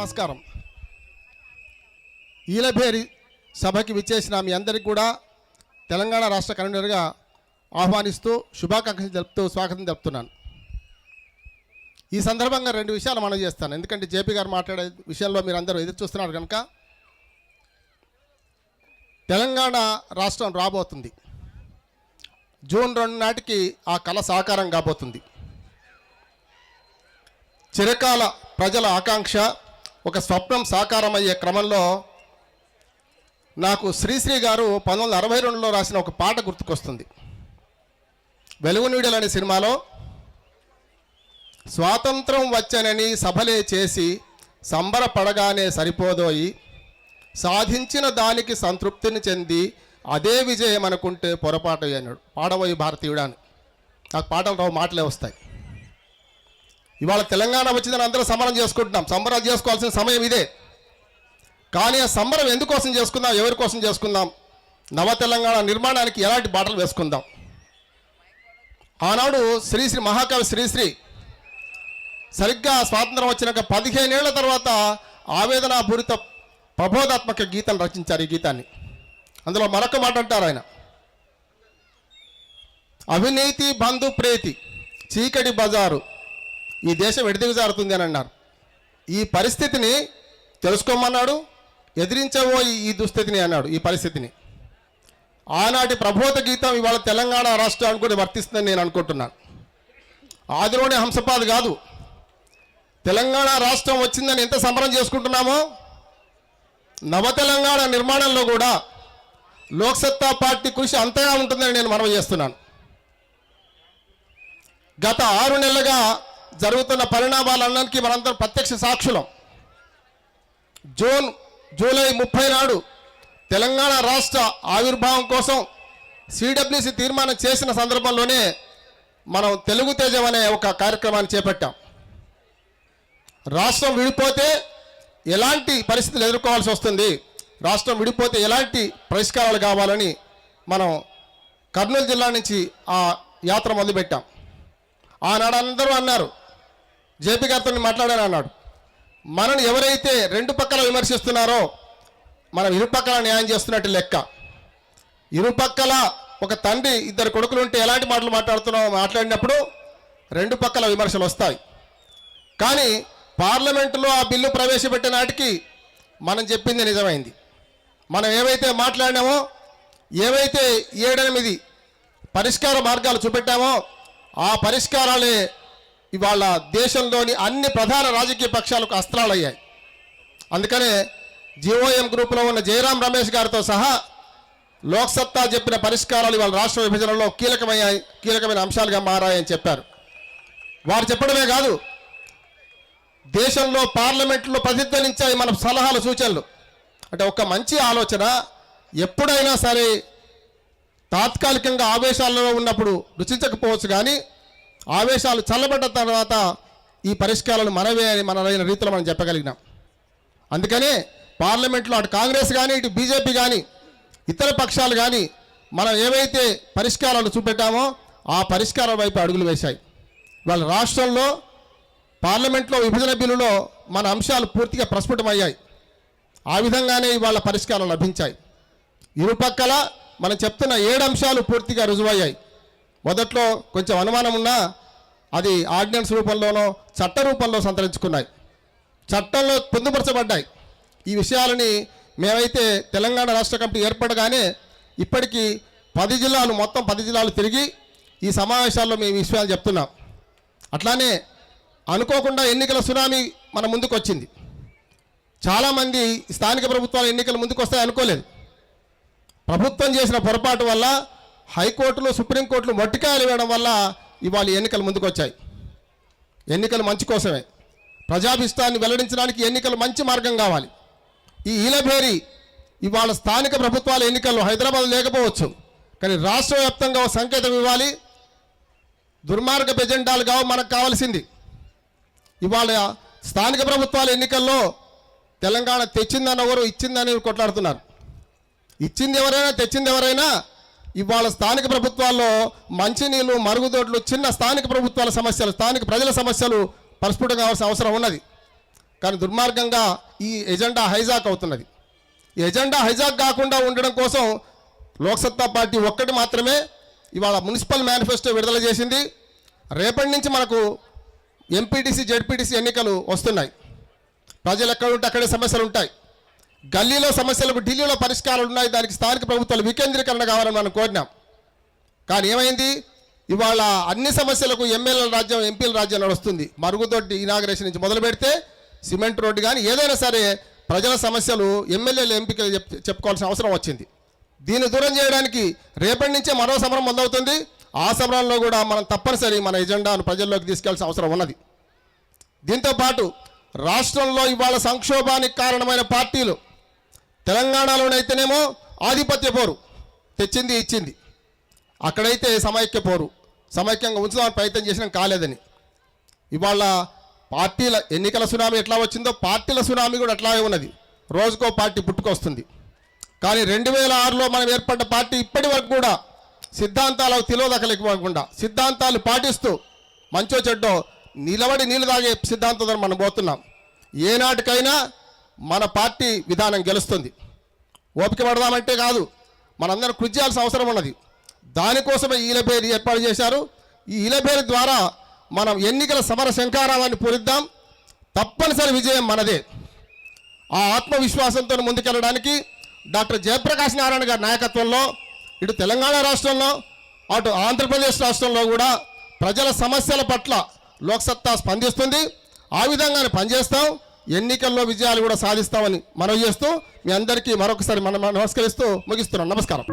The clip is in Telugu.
నమస్కారం. ఈలభేరి సభకి విచ్చేసిన మీ అందరికీ కూడా తెలంగాణ రాష్ట్ర కన్వీనర్గా ఆహ్వానిస్తూ శుభాకాంక్షలు తెలుపుతూ స్వాగతం తెలుపుతున్నాను. ఈ సందర్భంగా రెండు విషయాలు మనం చేస్తాను, ఎందుకంటే జేపీ గారు మాట్లాడే విషయంలో మీరు అందరూ ఎదురు చూస్తున్నారు కనుక. తెలంగాణ రాష్ట్రం రాబోతుంది. జూన్ 2 నాటికి ఆ కళ సాకారం కాబోతుంది. చిరకాల ప్రజల ఆకాంక్ష ఒక స్వప్నం సాకారమయ్యే క్రమంలో నాకు శ్రీశ్రీ గారు 1962లో రాసిన ఒక పాట గుర్తుకొస్తుంది. వెలుగు నీడలు అనే సినిమాలో స్వాతంత్రం వచ్చనని సభలే చేసి సంబరపడగానే సరిపోదోయి, సాధించిన దానికి సంతృప్తిని చెంది అదే విజయం అనుకుంటే పొరపాటు అన్నాడు. పాడబోయి భారతీయుడాని. నాకు పాటలు రావు, మాటలే వస్తాయి. ఇవాళ తెలంగాణ వచ్చిందని అందరూ సంబరం చేసుకుంటున్నాం. సంబరాలు చేసుకోవాల్సిన సమయం ఇదే. కానీ ఆ సంబరం ఎందుకోసం చేసుకుందాం, ఎవరి కోసం చేసుకుందాం? నవ తెలంగాణ నిర్మాణానికి ఎలాంటి బాటలు వేసుకుందాం? ఆనాడు శ్రీశ్రీ, మహాకవి శ్రీశ్రీ సరిగ్గా స్వాతంత్రం వచ్చినాక 15 ఏళ్ల తర్వాత ఆవేదనాపూరిత ప్రబోధాత్మక గీతం రచించారు. ఈ గీతాన్ని అందులో మరొక మాట అంటారు ఆయన, అవినీతి బంధు ప్రేతి చీకటి బజారు ఈ దేశం ఎడిదిగజారుతుంది అని అన్నారు. ఈ పరిస్థితిని తెలుసుకోమన్నాడు, ఎదిరించవో ఈ దుస్థితిని అన్నాడు. ఈ పరిస్థితిని ఆనాటి ప్రబోధ గీతం ఇవాళ తెలంగాణ రాష్ట్రానికి కూడా వర్తిస్తుందని నేను అనుకుంటున్నాను. ఆదిలోనే హంసపాద్ కాదు, తెలంగాణ రాష్ట్రం వచ్చిందని ఎంత సంబరం చేసుకుంటున్నామో నవ తెలంగాణ నిర్మాణంలో కూడా లోక్సత్తా పార్టీ కృషి అంతగా ఉంటుందని నేను మనవి చేస్తున్నాను. గత 6 నెలలుగా జరుగుతున్న పరిణామాలన్నిటికీ మనందరం ప్రత్యక్ష సాక్షులం. జూలై 30 నాడు తెలంగాణ రాష్ట్ర ఆవిర్భావం కోసం సిడబ్ల్యూసి తీర్మానం చేసిన సందర్భంలోనే మనం తెలుగు తేజం అనే ఒక కార్యక్రమాన్ని చేపట్టాం. రాష్ట్రం విడిపోతే ఎలాంటి పరిస్థితులు ఎదుర్కోవాల్సి వస్తుంది, రాష్ట్రం విడిపోతే ఎలాంటి పరిష్కారాలు కావాలని మనం కర్నూలు జిల్లా నుంచి ఆ యాత్ర మొదలుపెట్టాం. ఆనాడు అందరూ అన్నారు, జేపీ గారితో మాట్లాడాను అన్నాడు, మనల్ని ఎవరైతే 2 పక్కల విమర్శిస్తున్నారో మనం ఇరుపక్కల న్యాయం చేస్తున్నట్టు లెక్క. ఇరుపక్కల ఒక తండ్రి 2 కొడుకులు ఉంటే ఎలాంటి మాటలు మాట్లాడినప్పుడు 2 పక్కల విమర్శలు వస్తాయి. కానీ పార్లమెంటులో ఆ బిల్లు ప్రవేశపెట్టే నాటికి మనం చెప్పింది నిజమైంది. మనం ఏవైతే మాట్లాడినామో, ఏవైతే 7-8 పరిష్కార మార్గాలు చూపెట్టామో ఆ పరిష్కారాలే ఇవాళ దేశంలోని అన్ని ప్రధాన రాజకీయ పక్షాలకు అస్త్రాలయ్యాయి. అందుకనే జీఓఎం గ్రూపులో ఉన్న జయరాం రమేష్ గారితో సహా లోక్సత్తా చెప్పిన పరిష్కారాలు ఇవాళ రాష్ట్ర విభజనలో కీలకమైన అంశాలుగా మారాయని చెప్పారు. వారు చెప్పడమే కాదు, దేశంలో పార్లమెంట్లో ప్రతిధ్వనించాయి మన సలహాలు, సూచనలు. అంటే ఒక మంచి ఆలోచన ఎప్పుడైనా సరే తాత్కాలికంగా ఆవేశాలలో ఉన్నప్పుడు రుచించకపోవచ్చు, కానీ ఆవేశాలు చల్లబడ్డ తర్వాత ఈ పరిష్కారాలు మనవే అని మనైన రీతిలో మనం చెప్పగలిగినాం. అందుకనే పార్లమెంట్లో అటు కాంగ్రెస్ కానీ ఇటు బీజేపీ కానీ ఇతర పక్షాలు కానీ మనం ఏవైతే పరిష్కారాలు చూపెట్టామో ఆ పరిష్కారాల వైపు అడుగులు వేశాయి. వాళ్ళ రాష్ట్రంలో పార్లమెంట్లో విభజన బిల్లులో మన అంశాలు పూర్తిగా ప్రస్ఫుటమయ్యాయి. ఆ విధంగానే ఇవాళ పరిష్కారాలు లభించాయి. ఇరుపక్కల మనం చెప్తున్న 7 అంశాలు పూర్తిగా రుజువయ్యాయి. మొదట్లో కొంచెం అనుమానం ఉన్నా అది ఆర్డినెన్స్ రూపంలోనో చట్ట రూపంలో సంతరించుకున్నాయి, చట్టంలో పొందుపరచబడ్డాయి. ఈ విషయాలని మేమైతే తెలంగాణ రాష్ట్ర కమిటీ ఏర్పడగానే ఇప్పటికీ 10 జిల్లాలు, మొత్తం 10 జిల్లాలు తిరిగి ఈ సమావేశాల్లో మేము ఈ విషయాలు చెప్తున్నాం. అట్లానే అనుకోకుండా ఎన్నికల సునామీ మన ముందుకు వచ్చింది. చాలామంది స్థానిక ప్రభుత్వాల ఎన్నికలు ముందుకు వస్తాయి అనుకోలేదు. ప్రభుత్వం చేసిన పొరపాటు వల్ల హైకోర్టులు, సుప్రీంకోర్టులు మొట్టికాయలు వేయడం వల్ల ఇవాళ ఎన్నికలు ముందుకు వచ్చాయి. ఎన్నికలు మంచి కోసమే, ప్రజాభిష్టాన్ని వెల్లడించడానికి ఎన్నికలు మంచి మార్గం కావాలి. ఈ ఈలభేరి ఇవాళ స్థానిక ప్రభుత్వాల ఎన్నికల్లో హైదరాబాద్ లేకపోవచ్చు, కానీ రాష్ట్ర వ్యాప్తంగా సంకేతం ఇవ్వాలి. దుర్మార్గ ఎజెండాలు కావు మనకు కావాల్సింది. ఇవాళ స్థానిక ప్రభుత్వాల ఎన్నికల్లో తెలంగాణ తెచ్చిందని ఎవరు, ఇచ్చిందని కొట్లాడుతున్నారు. ఇచ్చింది ఎవరైనా, తెచ్చింది ఎవరైనా ఇవాళ స్థానిక ప్రభుత్వాల్లో మంచినీళ్ళు, మరుగుదొడ్లు, చిన్న స్థానిక ప్రభుత్వాల సమస్యలు, స్థానిక ప్రజల సమస్యలు పరిస్ఫుటం కావాల్సిన అవసరం ఉన్నది. కానీ దుర్మార్గంగా ఈ ఎజెండా హైజాక్ అవుతున్నది. ఈ ఎజెండా హైజాక్ కాకుండా ఉండడం కోసం లోక్సత్తా పార్టీ ఒక్కటి మాత్రమే ఇవాళ మున్సిపల్ మేనిఫెస్టో విడుదల చేసింది. రేపటి నుంచి మనకు ఎంపీటీసీ జెడ్పీటీసీ ఎన్నికలు వస్తున్నాయి. ప్రజలు ఎక్కడ ఉంటే అక్కడే సమస్యలు ఉంటాయి. గల్లీలో సమస్యలకు ఢిల్లీలో పరిష్కారాలు ఉన్నాయి. దానికి స్థానిక ప్రభుత్వాలు వికేంద్రీకరణ కావాలని మనం కోరినాం. కానీ ఏమైంది, ఇవాళ అన్ని సమస్యలకు ఎమ్మెల్యేల రాజ్యం ఎంపీల రాజ్యం నడుస్తుంది. మరుగుదొడ్డి ఇనాగరేషన్ నుంచి మొదలు పెడితే సిమెంట్ రోడ్డు కానీ ఏదైనా సరే ప్రజల సమస్యలు ఎమ్మెల్యేలు ఎంపీలు చెప్పుకోవాల్సిన అవసరం వచ్చింది. దీన్ని దూరం చేయడానికి రేపటి నుంచే మరో సమరం మొదలవుతుంది. ఆ సమరంలో కూడా మనం తప్పనిసరి మన ఎజెండాను ప్రజల్లోకి తీసుకెళ్లాల్సిన అవసరం ఉన్నది. దీంతోపాటు రాష్ట్రంలో ఇవాళ సంక్షోభానికి కారణమైన పార్టీలు తెలంగాణలోనైతేనేమో ఆధిపత్య పోరు తెచ్చింది ఇచ్చింది, అక్కడైతే సమైక్య పోరు, సమైక్యంగా ఉంచుదామని ప్రయత్నం చేసినా కాలేదని. ఇవాళ పార్టీల ఎన్నికల సునామీ ఎట్లా వచ్చిందో పార్టీల సునామీ కూడా అట్లాగే ఉన్నది. రోజుకో పార్టీ పుట్టుకొస్తుంది. కానీ 2006లో మనం ఏర్పడ్డ పార్టీ ఇప్పటి వరకు కూడా సిద్ధాంతాలకు తిలోదకలేకుండా సిద్ధాంతాలు పాటిస్తూ మంచో చెడ్డో నిలబడి నీళ్ళు తాగే సిద్ధాంతంతో మనం పోతున్నాం. ఏనాటికైనా మన పార్టీ విధానం గెలుస్తుంది. ఓపిక పడదామంటే కాదు, మనందరం కృషి చేయాల్సిన అవసరం ఉన్నది. దానికోసమే ఈలబేరి ఏర్పాటు చేశారు. ఈ ఈలబేరి ద్వారా మనం ఎన్నికల సమర శంఖారావాన్ని పూరిద్దాం. తప్పనిసరి విజయం మనదే. ఆ ఆత్మవిశ్వాసంతో ముందుకెళ్ళడానికి డాక్టర్ జయప్రకాష్ నారాయణ గారి నాయకత్వంలో ఇటు తెలంగాణ రాష్ట్రంలో అటు ఆంధ్రప్రదేశ్ రాష్ట్రంలో కూడా ప్రజల సమస్యల పట్ల లోక్సత్తా స్పందిస్తుంది. ఆ విధంగానే పనిచేస్తాం. ఎన్నికల్లో విజయాలు కూడా సాధిస్తామని మనవి చేస్తూ మీ అందరికీ మరొకసారి మనం నమస్కరిస్తూ ముగిస్తున్నాం. నమస్కారం.